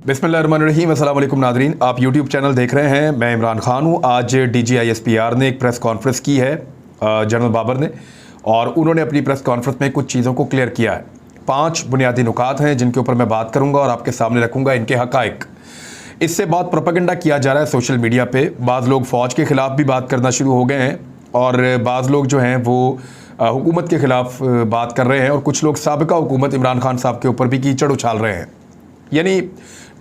बिस्मिल्लाहिर्रहमानिर्रहीम, अस्सलाम वालेकुम नादरीन। आप यूट्यूब चैनल देख रहे हैं, मैं इमरान खान हूँ। आज DGISPR ने एक प्रेस कॉन्फ्रेंस की है जनरल बाबर ने, और उन्होंने अपनी प्रेस कॉन्फ्रेंस में कुछ चीज़ों को क्लियर किया है। 5 बुनियादी नुकात हैं जिनके ऊपर मैं बात करूँगा और आपके सामने रखूँगा इनके हक़ाइक़। इससे बहुत प्रोपेगेंडा किया जा रहा है सोशल मीडिया पे। बाज़ लोग फ़ौज के ख़िलाफ़ भी बात करना शुरू हो गए हैं और बाज़ लोग जो हैं वो हुकूमत के ख़िलाफ़ बात कर रहे हैं, और कुछ लोग साबिका हुकूमत इमरान खान साहब के ऊपर भी कीचड़ उछाल रहे हैं। यानी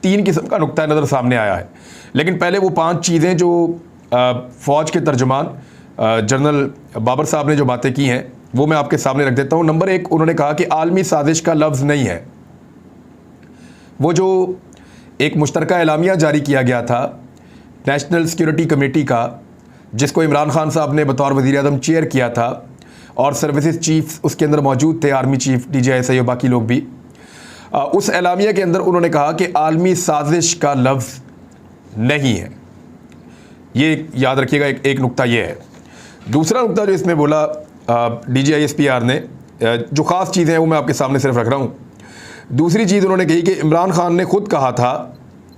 3 किस्म का नुक्ता नज़र सामने आया है। लेकिन पहले वो 5 चीज़ें जो फ़ौज के तर्जुमान जनरल बाबर साहब ने जो बातें की हैं वो मैं आपके सामने रख देता हूँ। नंबर 1, उन्होंने कहा कि आलमी साजिश का लफ्ज़ नहीं है। वो जो एक मुश्तरका एलामिया जारी किया गया था नेशनल सिक्योरिटी कमेटी का, जिसको इमरान खान साहब ने बतौर वज़ीर-ए-आज़म चेयर किया था, और सर्विसेज चीफ उसके अंदर मौजूद थे, आर्मी चीफ DGI और बाकी लोग भी। उस एलामिया के अंदर उन्होंने कहा कि आलमी साजिश का लफ्ज़ नहीं है। ये याद रखिएगा, एक नुक्ता ये है। दूसरा नुक्ता जो इसमें बोला DGISPR ने, जो ख़ास चीज़ें हैं वो मैं आपके सामने सिर्फ रख रहा हूँ। दूसरी चीज़ उन्होंने कही कि इमरान खान ने ख़ुद कहा था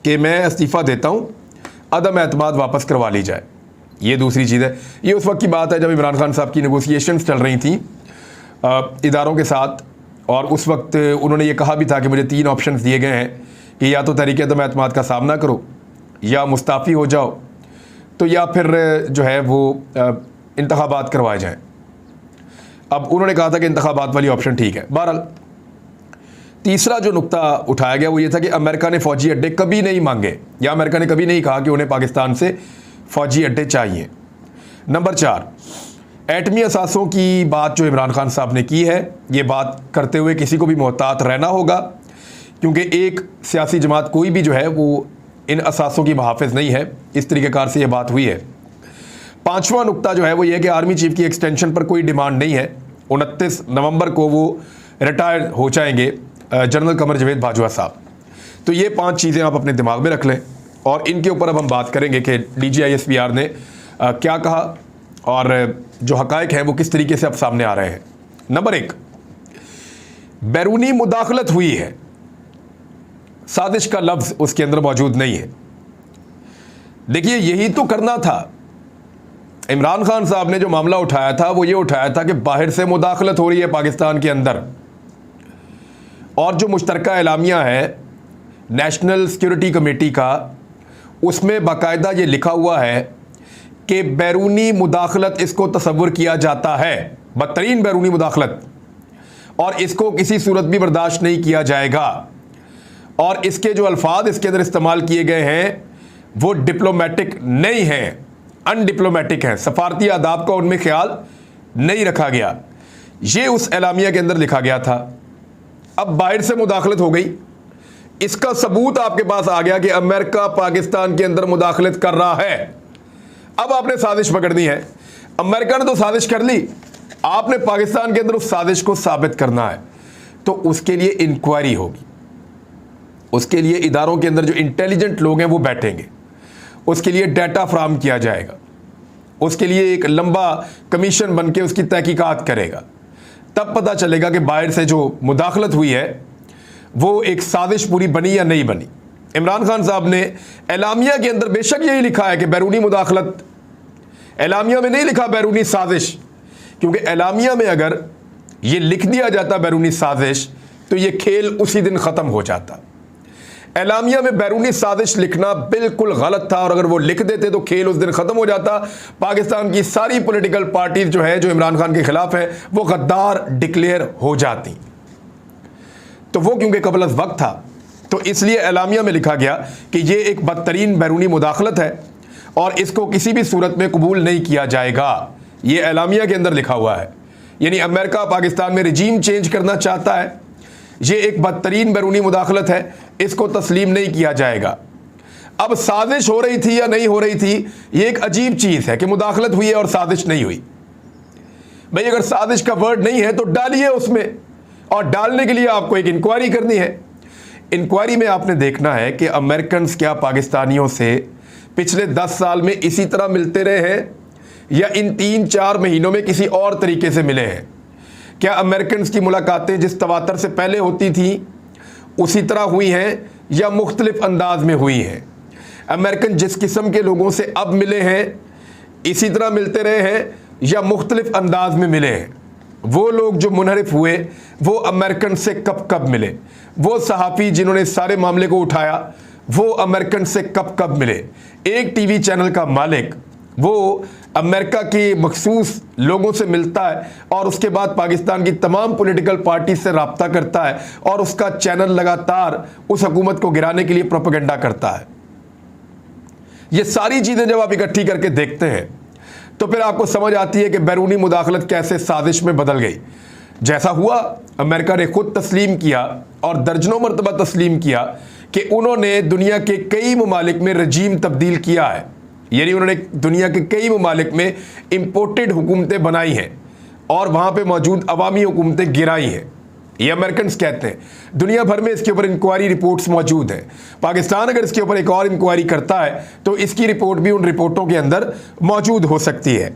कि मैं इस्तीफ़ा देता हूँ, अदम एतमाद वापस करवा ली जाए। ये दूसरी चीज़ है। ये उस वक्त की बात है जब इमरान खान साहब की नेगोशिएशंस चल रही थी इदारों के साथ, और उस वक्त उन्होंने ये कहा भी था कि मुझे 3 ऑप्शंस दिए गए हैं कि या तो तहरीक अदम एतमाद का सामना करो, या मुस्ताफ़ी हो जाओ, तो या फिर जो है वो इंतखाबात करवाए जाएँ। अब उन्होंने कहा था कि इंतखाबात वाली ऑप्शन ठीक है। बहरहाल तीसरा जो नुक्ता उठाया गया वो ये था कि अमेरिका ने फ़ौजी अड्डे कभी नहीं मांगे, या अमेरिका ने कभी नहीं कहा कि उन्हें पाकिस्तान से फ़ौजी अड्डे चाहिए। नंबर 4, एटमी असासों की बात जो इमरान खान साहब ने की है, ये बात करते हुए किसी को भी मोहतात रहना होगा, क्योंकि एक सियासी जमात कोई भी जो है वो इन असासों की मुहाफ़िज़ नहीं है। इस तरीक़ेकार से ये बात हुई है। 5वां नुक्ता जो है वो ये कि आर्मी चीफ़ की एक्सटेंशन पर कोई डिमांड नहीं है। 29 नवंबर को वो रिटायर हो जाएंगे जनरल कमर जावेद बाजवा साहब। तो ये 5 चीज़ें आप अपने दिमाग में रख लें, और इनके ऊपर अब हम बात करेंगे कि DGISPR ने क्या कहा और जो हक़ाइक़ हैं वो किस तरीके से अब सामने आ रहे हैं। नंबर 1, बैरूनी मुदाखलत हुई है, साजिश का लफ्ज़ उसके अंदर मौजूद नहीं है। देखिए, यही तो करना था। इमरान खान साहब ने जो मामला उठाया था वो ये उठाया था कि बाहर से मुदाखलत हो रही है पाकिस्तान के अंदर, और जो मुश्तरका एलामिया है नेशनल सिक्योरिटी कमेटी का, उसमें बाकायदा ये लिखा हुआ है कि बैरूनी मुदाखलत इसको तसव्वुर किया जाता है, बदतरीन बैरूनी मुदाखलत, और इसको किसी सूरत भी बर्दाश्त नहीं किया जाएगा। और इसके जो अल्फाज इसके अंदर इस्तेमाल किए गए हैं वो डिप्लोमेटिक नहीं हैं, अनडिप्लोमेटिक हैं। सफारती आदाब का उनमें ख्याल नहीं रखा गया। ये उस एलामिया के अंदर लिखा गया था। अब बाहर से मुदाखलत हो गई, इसका सबूत आपके पास आ गया कि अमेरिका पाकिस्तान के अंदर मुदाखलत कर रहा है। अब आपने साजिश पकड़नी है। अमेरिका ने तो साजिश कर ली, आपने पाकिस्तान के अंदर उस साजिश को साबित करना है। तो उसके लिए इंक्वायरी होगी, उसके लिए इदारों के अंदर जो इंटेलिजेंट लोग हैं वो बैठेंगे, उसके लिए डाटा फ्राहम किया जाएगा, उसके लिए एक लंबा कमीशन बन के उसकी तहकीकात करेगा। तब पता चलेगा कि बाहर से जो मुदाखलत हुई है वो एक साजिश पूरी बनी या नहीं बनी। इमरान खान साहब ने एलामिया के अंदर बेशक यही लिखा है कि बैरूनी मुदाखलत, एलामिया में नहीं लिखा बैरूनी साजिश, क्योंकि एलामिया में अगर ये लिख दिया जाता बैरूनी साजिश तो ये खेल उसी दिन ख़त्म हो जाता। एलामिया में बैरूनी साजिश लिखना बिल्कुल गलत था, और अगर वो लिख देते तो खेल उस दिन ख़त्म हो जाता। पाकिस्तान की सारी पॉलिटिकल पार्टीज जो है जो इमरान खान के ख़िलाफ़ हैं वो गद्दार डिक्लेयर हो जाती। तो वो क्योंकि कबल अज़ वक्त था, तो इसलिए एलामिया में लिखा गया कि ये एक बदतरीन बैरूनी मुदाखलत है और इसको किसी भी सूरत में कबूल नहीं किया जाएगा। ये एलामिया के अंदर लिखा हुआ है। यानी अमेरिका पाकिस्तान में रजीम चेंज करना चाहता है, ये एक बदतरीन बैरूनी मुदाखलत है, इसको तस्लीम नहीं किया जाएगा। अब साजिश हो रही थी या नहीं हो रही थी, ये एक अजीब चीज़ है कि मुदाखलत हुई है और साजिश नहीं हुई। भाई, अगर साजिश का वर्ड नहीं है तो डालिए उसमें, और डालने के लिए आपको एक इंक्वायरी करनी है। इंक्वायरी में आपने देखना है कि अमेरिकन क्या पाकिस्तानियों से पिछले 10 साल में इसी तरह मिलते रहे हैं, या इन 3-4 महीनों में किसी और तरीके से मिले हैं। क्या अमेरिकन की मुलाकातें जिस तवातर से पहले होती थी उसी तरह हुई हैं, या मुख्तलिफ अंदाज में हुई हैं। अमेरिकन जिस किस्म के लोगों से अब मिले हैं इसी तरह मिलते रहे हैं या मुख्तलिफ अंदाज में मिले हैं। वो लोग जो मुनहरिफ हुए वो अमेरिकन से कब कब मिले, वो सहाफ़ी जिन्होंने सारे मामले को उठाया वो अमेरिकन से कब कब मिले। एक टीवी चैनल का मालिक वो अमेरिका के मखसूस लोगों से मिलता है और उसके बाद पाकिस्तान की तमाम पॉलिटिकल पार्टी से रब्ता करता है और उसका चैनल लगातार उस हुकूमत को गिराने के लिए प्रोपेगेंडा करता है। ये सारी चीज़ें जब आप इकट्ठी करके देखते हैं तो फिर आपको समझ आती है कि बैरूनी मुदाखलत कैसे साजिश में बदल गई। जैसा हुआ अमेरिका ने खुद तस्लीम किया और दर्जनों मरतबा तस्लीम किया कि उन्होंने दुनिया के कई ममालिक में रजीम तब्दील किया है, यानी उन्होंने दुनिया के कई ममालिक में इम्पोर्टेड हुकूमतें बनाई हैं और वहाँ पे मौजूद अवामी हुकूमतें गिराई हैं। ये अमेरिकन कहते हैं। दुनिया भर में इसके ऊपर इंक्वायरी रिपोर्ट्स मौजूद हैं। पाकिस्तान अगर इसके ऊपर एक और इंक्वायरी करता है तो इसकी रिपोर्ट भी उन रिपोर्टों के अंदर मौजूद हो सकती है।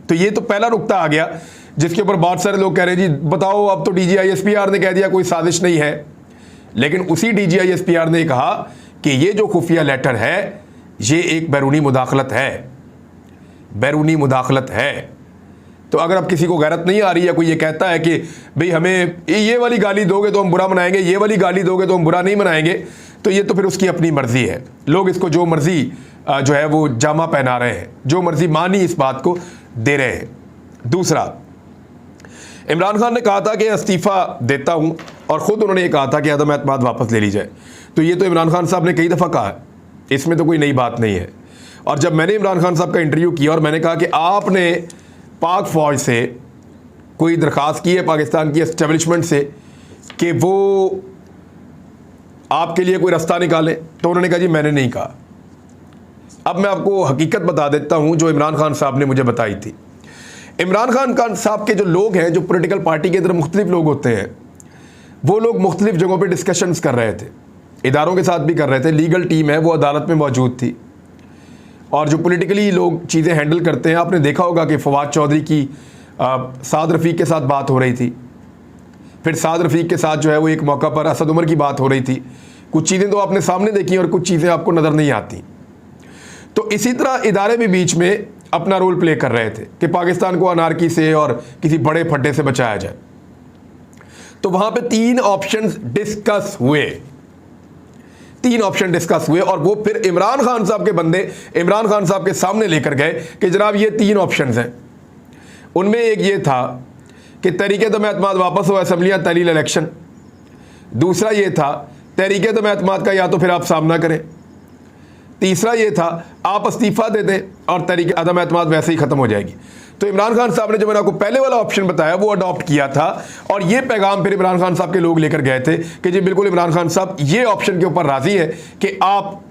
तो ये तो पहला नुक्ता आ गया जिसके ऊपर बहुत सारे लोग कह रहे हैं जी बताओ अब तो DGISPR ने कह दिया कोई साजिश नहीं है। लेकिन उसी DGISPR ने कहा कि ये जो खुफिया लेटर है ये एक बैरूनी मुदाखलत है, बैरूनी मुदाखलत है। तो अगर अब किसी को गैरत नहीं आ रही है, कोई ये कहता है कि भाई हमें ये वाली गाली दोगे तो हम बुरा मनाएंगे, ये वाली गाली दोगे तो हम बुरा नहीं मनाएंगे, तो ये तो फिर उसकी अपनी मर्जी है। लोग इसको जो मर्जी जो है वो जामा पहना रहे हैं, जो मर्जी मानी इस बात को दे रहे हैं। दूसरा, इमरान खान ने कहा था कि इस्तीफ़ा देता हूं और ख़ुद उन्होंने ये कहा था कि अदम एतमाद वापस ले ली जाए। तो ये तो इमरान खान साहब ने कई दफ़ा कहा है, इसमें तो कोई नई बात नहीं है। और जब मैंने इमरान खान साहब का इंटरव्यू किया और मैंने कहा कि आपने पाक फ़ौज से कोई दरख्वास्त की है पाकिस्तान की एस्टेब्लिशमेंट से कि वो आपके लिए कोई रास्ता निकालें, तो उन्होंने कहा जी मैंने नहीं कहा। अब मैं आपको हकीकत बता देता हूं जो इमरान खान साहब ने मुझे बताई थी। इमरान खान साहब के जो लोग हैं, जो पॉलिटिकल पार्टी के अंदर मुख्तलिफ लोग होते हैं, वो लोग मुख्तलिफ जगहों पे डिस्कशंस कर रहे थे, इदारों के साथ भी कर रहे थे। लीगल टीम है वो अदालत में मौजूद थी और जो पॉलिटिकली लोग चीज़ें हैंडल करते हैं, आपने देखा होगा कि फवाद चौधरी की साद रफ़ीक के साथ बात हो रही थी, फिर साद रफ़ीक के साथ जो है वो एक मौका पर असद उमर की बात हो रही थी। कुछ चीज़ें तो आपने सामने देखी और कुछ चीज़ें आपको नज़र नहीं आती। तो इसी तरह इदारे भी बीच में अपना रोल प्ले कर रहे थे कि पाकिस्तान को अनारकी से और किसी बड़े फड्डे से बचाया जाए। तो वहाँ पे 3 ऑप्शंस डिस्कस हुए, 3 ऑप्शन डिस्कस हुए और वो फिर इमरान खान साहब के बंदे इमरान खान साहब के सामने लेकर गए कि जनाब ये 3 ऑप्शंस हैं। उनमें एक ये था कि तहरीक-ए-एतमाद वापस हो, असम्बलियाँ तहलील इलेक्शन। दूसरा ये था तहरीक-ए-एतमाद का या तो फिर आप सामना करें। तीसरा ये था आप इस्तीफ़ा दे दें और तहरीक-ए-एतमाद वैसे ही ख़त्म हो जाएगी। तो इमरान खान साहब ने जो मैंने आपको पहले वाला ऑप्शन बताया वो अडॉप्ट किया था और ये पैगाम फिर इमरान खान साहब के लोग लेकर गए थे कि जी बिल्कुल इमरान खान साहब ये ऑप्शन के ऊपर राज़ी है कि आप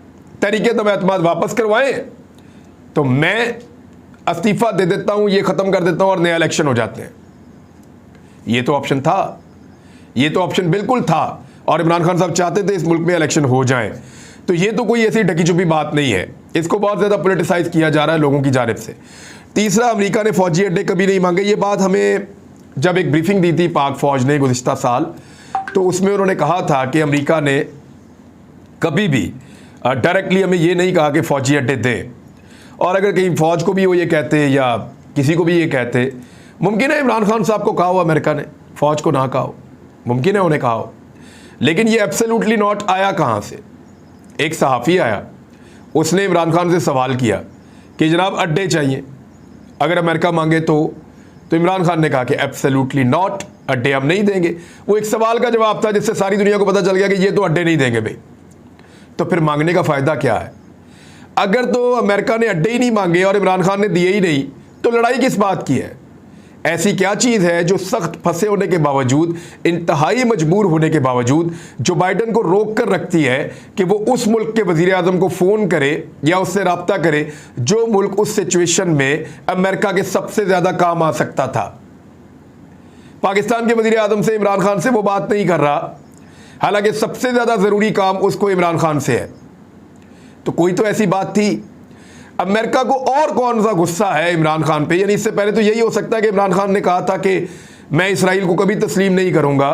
तहरीक-ए-एतमाद वापस करवाएं तो मैं इस्तीफ़ा दे देता हूँ, ये ख़त्म कर देता हूँ और नया इलेक्शन हो जाते हैं। ये तो ऑप्शन था, ये तो ऑप्शन बिल्कुल था और इमरान खान साहब चाहते थे इस मुल्क में इलेक्शन हो जाए। तो ये तो कोई ऐसी ढकी छुपी बात नहीं है, इसको बहुत ज़्यादा पॉलिटिसाइज किया जा रहा है लोगों की जानिब से। तीसरा, अमेरिका ने फ़ौजी अड्डे कभी नहीं मांगे। ये बात हमें जब एक ब्रीफिंग दी थी पाक फ़ौज ने गुज़िश्ता साल, तो उसमें उन्होंने कहा था कि अमेरिका ने कभी भी डायरेक्टली हमें ये नहीं कहा कि फ़ौजी अड्डे दें। और अगर कहीं फ़ौज को भी वो ये कहते या किसी को भी ये कहते, मुमकिन है इमरान खान साहब को कहा हो अमेरिका ने, फ़ौज को ना कहा हो, मुमकिन है उन्हें कहा हो। लेकिन ये एब्सोल्युटली नॉट आया कहाँ से? एक सहाफ़ी आया, उसने इमरान खान से सवाल किया कि जनाब अड्डे चाहिए, अगर अमेरिका मांगे तो इमरान खान ने कहा कि एब्सोल्युटली नॉट, अड्डे हम नहीं देंगे। वो एक सवाल का जवाब था जिससे सारी दुनिया को पता चल गया कि ये तो अड्डे नहीं देंगे भाई। तो फिर मांगने का फ़ायदा क्या है? अगर तो अमेरिका ने अड्डे ही नहीं मांगे और इमरान खान ने दिए ही नहीं, तो लड़ाई किस बात की है? ऐसी क्या चीज़ है जो सख्त फंसे होने के बावजूद, इंतहाई मजबूर होने के बावजूद जो बाइडन को रोक कर रखती है कि वो उस मुल्क के वज़ीर आज़म को फ़ोन करे या उससे रब्ता करे जो मुल्क उस सिचुएशन में अमेरिका के सबसे ज़्यादा काम आ सकता था। पाकिस्तान के वज़ीर आज़म से, इमरान खान से वो बात नहीं कर रहा, हालांकि सबसे ज़्यादा ज़रूरी काम उसको इमरान खान से है। तो कोई तो ऐसी बात थी। अमेरिका को और कौन सा गुस्सा है इमरान खान पे? यानी इससे पहले तो यही हो सकता है कि इमरान खान ने कहा था कि मैं इसराइल को कभी तस्लीम नहीं करूंगा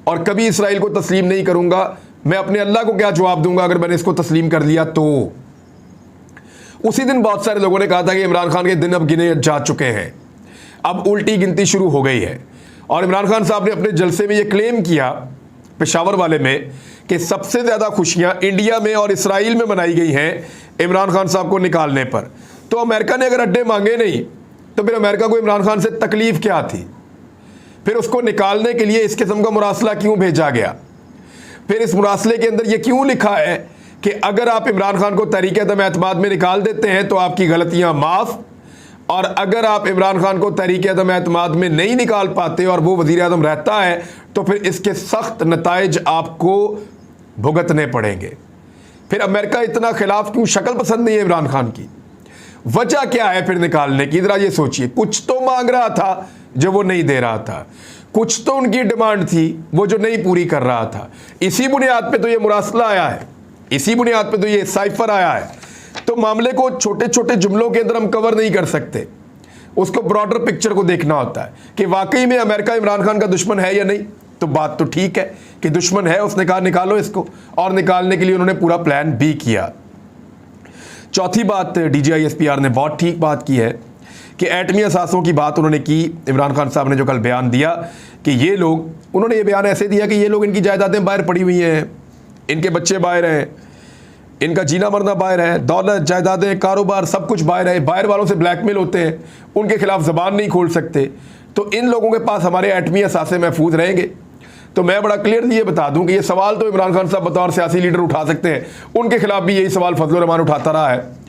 और कभी इसराइल को तस्लीम नहीं करूंगा मैं अपने अल्लाह को क्या जवाब दूंगा अगर मैंने इसको तस्लीम कर लिया तो। उसी दिन बहुत सारे लोगों ने कहा था कि इमरान खान के दिन अब गिने जा चुके हैं, अब उल्टी गिनती शुरू हो गई है। और इमरान खान साहब ने अपने जलसे में यह क्लेम किया पेशावर वाले में कि सबसे ज़्यादा खुशियां इंडिया में और इसराइल में मनाई गई हैं इमरान खान साहब को निकालने पर। तो अमेरिका ने अगर अड्डे मांगे नहीं तो फिर अमेरिका को इमरान खान से तकलीफ क्या थी? फिर उसको निकालने के लिए इस किस्म का मुरासला क्यों भेजा गया? फिर इस मुरासले के अंदर यह क्यों लिखा है कि अगर आप इमरान खान को तहरीक अदम-ए-एतमाद में निकाल देते हैं तो आपकी गलतियां माफ़, और अगर आप इमरान खान को तहरीक अदम-ए-एतमाद में नहीं निकाल पाते और वो वज़ीर आज़म रहता है तो फिर इसके सख्त नताइज आपको भुगतने पड़ेंगे। फिर अमेरिका इतना खिलाफ क्यों? शक्ल पसंद नहीं है इमरान खान की। वजह क्या है फिर निकालने की? जरा ये सोचिए। कुछ तो मांग रहा था जो वो नहीं दे रहा था, कुछ तो उनकी डिमांड थी वो जो नहीं पूरी कर रहा था। इसी बुनियाद पे तो ये मुरासला आया है, इसी बुनियाद पे तो ये साइफर आया है। तो मामले को छोटे छोटे जुमलों के अंदर हम कवर नहीं कर सकते, उसको ब्रॉडर पिक्चर को देखना होता है कि वाकई में अमेरिका इमरान खान का दुश्मन है या नहीं। तो बात तो ठीक है कि दुश्मन है, उसने कहा निकालो इसको, और निकालने के लिए उन्होंने पूरा प्लान भी किया। चौथी बात DGISPR ने बहुत ठीक बात की है कि एटमी असासों की बात उन्होंने की। इमरान खान साहब ने जो कल बयान दिया कि ये लोग, उन्होंने ये बयान ऐसे दिया कि ये लोग, इनकी जायदादें बाहर पड़ी हुई हैं, इनके बच्चे बाहर हैं, इनका जीना मरना बाहर है, दौलत, जायदादें, कारोबार सब कुछ बाहर है, बाहर वालों से ब्लैकमेल होते हैं, उनके खिलाफ ज़बान नहीं खोल सकते, तो इन लोगों के पास हमारे एटमी असासे महफूज रहेंगे। तो मैं बड़ा क्लियरली ये बता दूं कि ये सवाल तो इमरान खान साहब बतौर सियासी लीडर उठा सकते हैं, उनके खिलाफ भी यही सवाल फजल रहमान उठाता रहा है।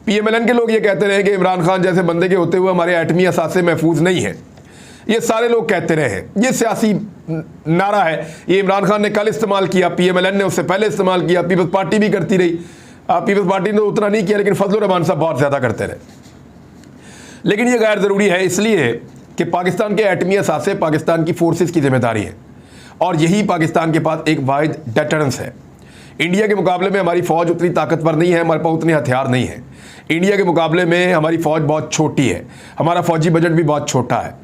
PMLN के लोग ये कहते रहे कि इमरान खान जैसे बंदे के होते हुए हमारे एटमी असासे महफूज नहीं है, ये सारे लोग कहते रहे हैं। ये सियासी नारा है, ये इमरान खान ने कल इस्तेमाल किया, PMLN ने उससे पहले इस्तेमाल किया, पीपल्स पार्टी भी करती रही। पीपल्स पार्टी ने उतना नहीं किया, लेकिन फजल रहमान साहब बहुत ज़्यादा करते रहे। लेकिन ये गैर ज़रूरी है इसलिए कि पाकिस्तान के एटमी असासे पाकिस्तान की फोर्सेस की जिम्मेदारी है, और यही पाकिस्तान के पास एक वाहिद डेटरेंस है। इंडिया के मुकाबले में हमारी फ़ौज उतनी ताकतवर नहीं है, हमारे पास उतने हथियार नहीं है। इंडिया के मुकाबले में हमारी फ़ौज बहुत छोटी है, हमारा फ़ौजी बजट भी बहुत छोटा है,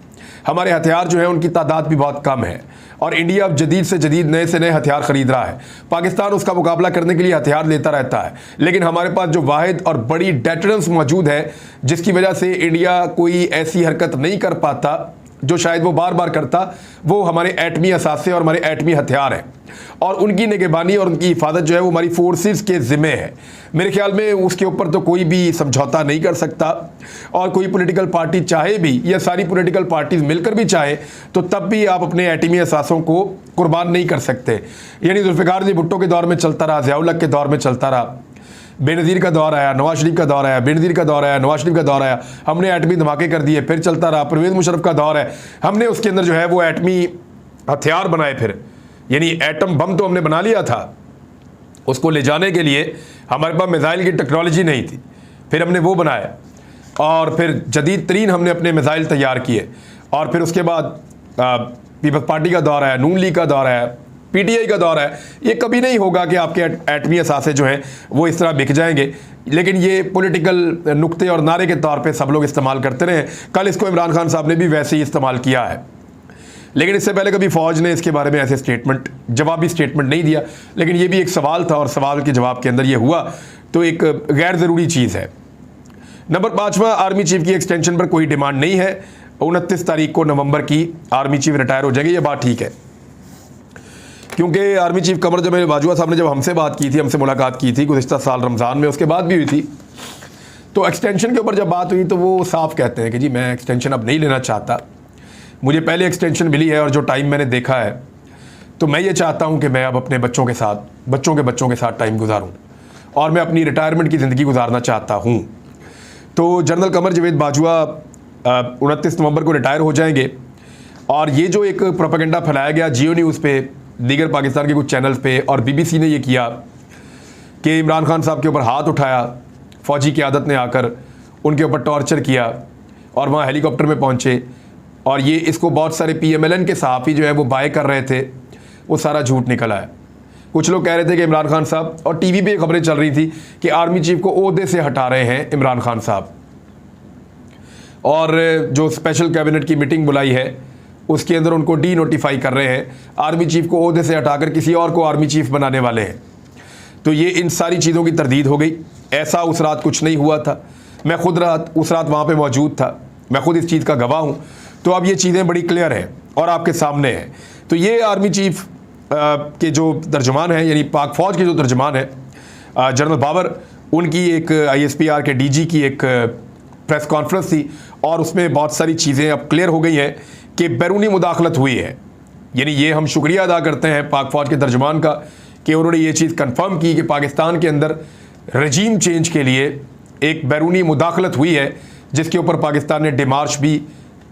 हमारे हथियार जो है उनकी तादाद भी बहुत कम है, और इंडिया अब जदीद से जदीद नए से नए हथियार ख़रीद रहा है। पाकिस्तान उसका मुकाबला करने के लिए हथियार लेता रहता है, लेकिन हमारे पास जो वाहिद और बड़ी डेटरेंस मौजूद है जिसकी वजह से इंडिया कोई ऐसी हरकत नहीं कर पाता जो शायद वो बार बार करता, वो हमारे एटमी असासे और हमारे एटमी हथियार हैं, और उनकी निगरानी और उनकी हिफाजत जो है वो हमारी फोर्सेस के ज़िम्मे है। मेरे ख्याल में उसके ऊपर तो कोई भी समझौता नहीं कर सकता, और कोई पॉलिटिकल पार्टी चाहे भी, या सारी पॉलिटिकल पार्टीज मिलकर भी चाहे, तो तब भी आप अपने एटमी असासों को कुर्बान नहीं कर सकते। यानी जुल्फ़िकार अली भुट्टो के दौर में चलता रहा, ज़िया उल हक के दौर में चलता रहा, बेनज़ीर का दौर आया, नवाज शरीफ का दौर आया, बेनज़ीर का दौर आया, नवाज शरीफ का दौर आया, हमने एटमी धमाके कर दिए, फिर चलता रहा। परवेज़ मुशर्रफ का दौर है, हमने उसके अंदर जो है वो एटमी हथियार बनाए, फिर यानी एटम बम तो हमने बना लिया था, उसको ले जाने के लिए हमारे पास मिसाइल की टेक्नोलॉजी नहीं थी, फिर हमने वो बनाया, और फिर जदीद तरीन हमने अपने मिसाइल तैयार किए। और फिर उसके बाद पीपल्स पार्टी का दौर आया, नून लीग का दौर आया, PTI का दौर है। ये कभी नहीं होगा कि आपके एटमी असासे जो हैं वो इस तरह बिक जाएंगे, लेकिन ये पॉलिटिकल नुक्ते और नारे के तौर पे सब लोग इस्तेमाल करते रहे। कल इसको इमरान खान साहब ने भी वैसे ही इस्तेमाल किया है, लेकिन इससे पहले कभी फ़ौज ने इसके बारे में ऐसे जवाबी स्टेटमेंट नहीं दिया। लेकिन ये भी एक सवाल था, और सवाल के जवाब के अंदर ये हुआ, तो एक गैर ज़रूरी चीज़ है। नंबर 5वां, आर्मी चीफ की एक्सटेंशन पर कोई डिमांड नहीं है। 29 तारीख को नवंबर की आर्मी चीफ रिटायर हो जाएंगे, ये बात ठीक है, क्योंकि आर्मी चीफ कमर जमील बाजवा साहब ने जब हमसे बात की थी, हमसे मुलाकात की थी गुज़िश्ता साल रमज़ान में, उसके बाद भी हुई थी, तो एक्सटेंशन के ऊपर जब बात हुई तो वो साफ कहते हैं कि जी मैं एक्सटेंशन अब नहीं लेना चाहता, मुझे पहले एक्सटेंशन मिली है और जो टाइम मैंने देखा है तो मैं ये चाहता हूँ कि मैं अब अपने बच्चों के साथ, बच्चों के साथ टाइम गुजारूँ, और मैं अपनी रिटायरमेंट की ज़िंदगी गुजारना चाहता हूँ। तो जनरल कमर जावेद बाजवा 29 नवंबर को रिटायर हो जाएंगे, और ये जो एक प्रोपेगेंडा फैलाया गया जियो न्यूज़ पे, दीगर पाकिस्तान के कुछ चैनल्स पे, और BBC ने ये किया कि इमरान खान साहब के ऊपर हाथ उठाया, फ़ौजी क़यादत ने आकर उनके ऊपर टॉर्चर किया और वहाँ हेलीकॉप्टर में पहुँचे, और ये इसको बहुत सारे PMLN के सहाफ़ी जो है वो बाय कर रहे थे, वो सारा झूठ निकला है। कुछ लोग कह रहे थे कि इमरान खान साहब, और TV पे खबरें चल रही थी कि आर्मी चीफ को ओहदे से हटा रहे हैं इमरान खान साहब, और जो स्पेशल कैबिनेट की मीटिंग बुलाई है उसके अंदर उनको डी नोटिफाई कर रहे हैं, आर्मी चीफ को ओहदे से हटाकर किसी और को आर्मी चीफ बनाने वाले हैं। तो ये इन सारी चीज़ों की तरदीद हो गई। ऐसा उस रात कुछ नहीं हुआ था। मैं खुद उस रात वहाँ पे मौजूद था, मैं खुद इस चीज़ का गवाह हूँ। तो अब ये चीज़ें बड़ी क्लियर हैं और आपके सामने हैं। तो ये आर्मी चीफ के जो तर्जुमान हैं, यानी पाक फ़ौज के जो तर्जुमान हैं जनरल बाबर, उनकी एक ISPR के DG की एक प्रेस कॉन्फ्रेंस थी और उसमें बहुत सारी चीज़ें अब क्लियर हो गई हैं कि बैरूनी मुदाखलत हुई है। यानी ये हम शुक्रिया अदा करते हैं पाक फ़ौज के तर्जुमान का कि उन्होंने ये चीज़ कंफर्म की कि पाकिस्तान के अंदर रजीम चेंज के लिए एक बैरूनी मुदाखलत हुई है, जिसके ऊपर पाकिस्तान ने डिमार्च भी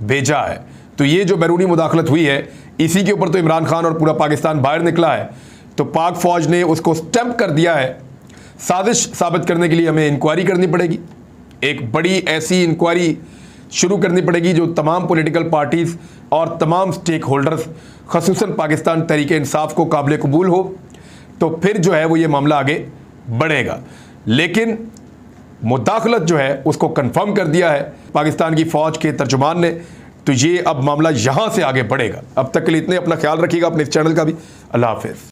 भेजा है। तो ये जो बैरूनी मुदाखलत हुई है, इसी के ऊपर तो इमरान खान और पूरा पाकिस्तान बाहर निकला है। तो पाक फ़ौज ने उसको स्टैंप कर दिया है। साजिश साबित करने के लिए हमें इंक्वायरी करनी पड़ेगी, एक बड़ी ऐसी इंक्वायरी शुरू करनी पड़ेगी जो तमाम पॉलिटिकल पार्टीज़ और तमाम स्टेक होल्डर्स, ख़ुसूसन पाकिस्तान तहरीक इंसाफ को काबिल कबूल हो। तो फिर जो है वो ये मामला आगे बढ़ेगा। लेकिन मुदाखलत जो है उसको कंफर्म कर दिया है पाकिस्तान की फ़ौज के तर्जुमान ने। तो ये अब मामला यहाँ से आगे बढ़ेगा। अब तक के लिए इतने, अपना ख्याल रखिएगा, अपने इस चैनल का भी। अल्लाह हाफ़िज़।